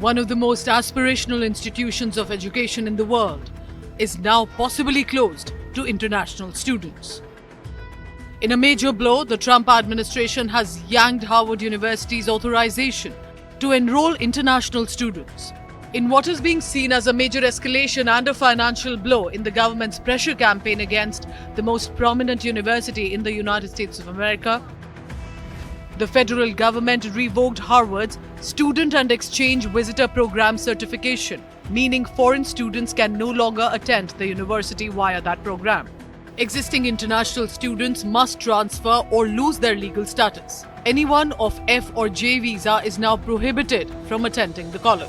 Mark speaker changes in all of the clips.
Speaker 1: one of the most aspirational institutions of education in the world, is now possibly closed to international students. In a major blow, the Trump administration has yanked Harvard University's authorization to enroll international students. In what is being seen as a major escalation and a financial blow in the government's pressure campaign against the most prominent university in the United States of America, the federal government revoked Harvard's Student and Exchange Visitor Program certification, meaning foreign students can no longer attend the university via that program. Existing international students must transfer or lose their legal status. Anyone of F or J visa is now prohibited from attending the college.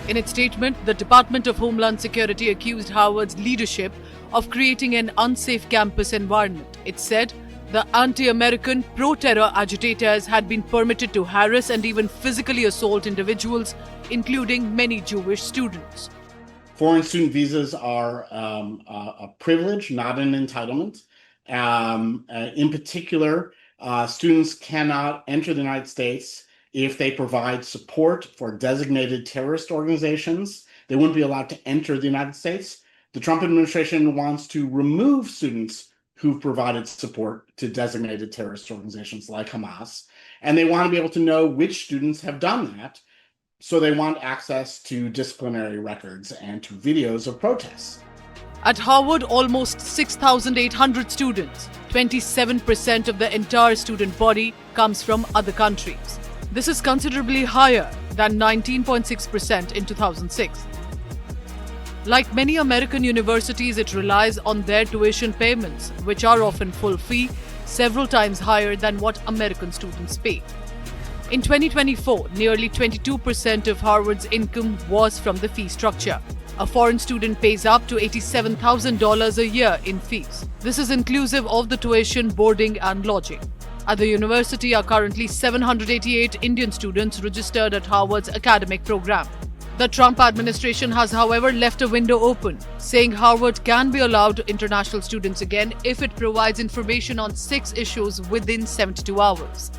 Speaker 1: In its statement, the Department of Homeland Security accused Harvard's leadership of creating an unsafe campus environment. It said the anti-American, pro-terror agitators had been permitted to harass and even physically assault individuals, including many Jewish students.
Speaker 2: Foreign student visas are a privilege, not an entitlement. In particular, students cannot enter the United States if they provide support for designated terrorist organizations. They wouldn't be allowed to enter the United States. The Trump administration wants to remove students who've provided support to designated terrorist organizations like Hamas, and they want to be able to know which students have done that. So they want access to disciplinary records and to videos of protests.
Speaker 1: At Harvard, almost 6,800 students, 27% of the entire student body, comes from other countries. This is considerably higher than 19.6% in 2006. Like many American universities, it relies on their tuition payments, which are often full fee, several times higher than what American students pay. In 2024, nearly 22% of Harvard's income was from the fee structure. A foreign student pays up to $87,000 a year in fees. This is inclusive of the tuition, boarding, and lodging. At the university are currently 788 Indian students registered at Harvard's academic program. The Trump administration has, however, left a window open, saying Harvard can be allowed international students again if it provides information on 6 issues within 72 hours.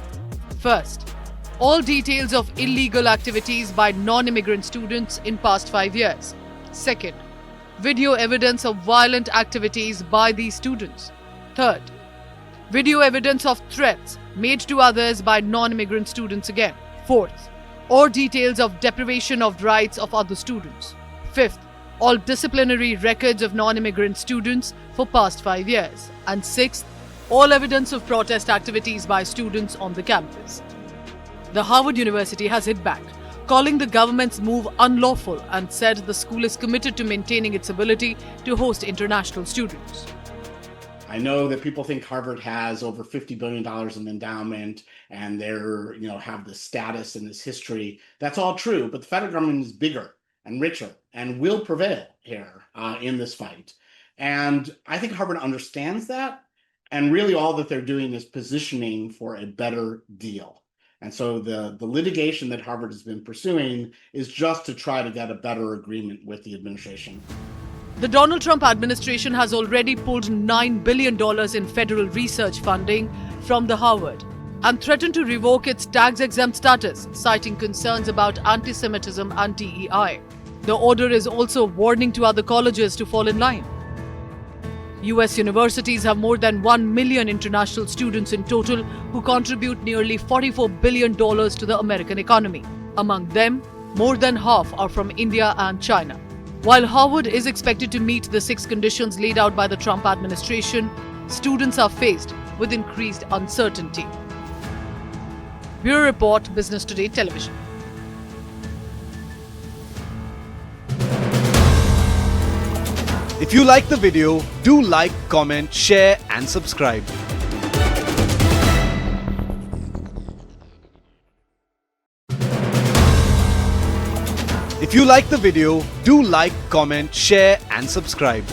Speaker 1: First, all details of illegal activities by non-immigrant students in past 5 years. Second, video evidence of violent activities by these students. Third, video evidence of threats made to others by non-immigrant students again. Fourth, or details of deprivation of rights of other students. Fifth, all disciplinary records of non-immigrant students for past 5 years. And sixth, all evidence of protest activities by students on the campus. The Harvard University has hit back, calling the government's move unlawful and said the school is committed to maintaining its ability to host international students.
Speaker 2: I know that people think Harvard has over $50 billion in endowment and they're, have this status and this history. That's all true, but the federal government is bigger and richer and will prevail here in this fight. And I think Harvard understands that. And really all that they're doing is positioning for a better deal. And so the litigation that Harvard has been pursuing is just to try to get a better agreement with the administration.
Speaker 1: The Donald Trump administration has already pulled $9 billion in federal research funding from the Harvard and threatened to revoke its tax-exempt status, citing concerns about anti-Semitism and DEI. The order is also warning to other colleges to fall in line. US universities have more than 1 million international students in total who contribute nearly $44 billion to the American economy. Among them, more than half are from India and China. While Harvard is expected to meet the 6 conditions laid out by the Trump administration, students are faced with increased uncertainty. Bureau Report, Business Today Television.
Speaker 3: If you like the video, do like, comment, share and subscribe. If you like the video, do like, comment, share and subscribe.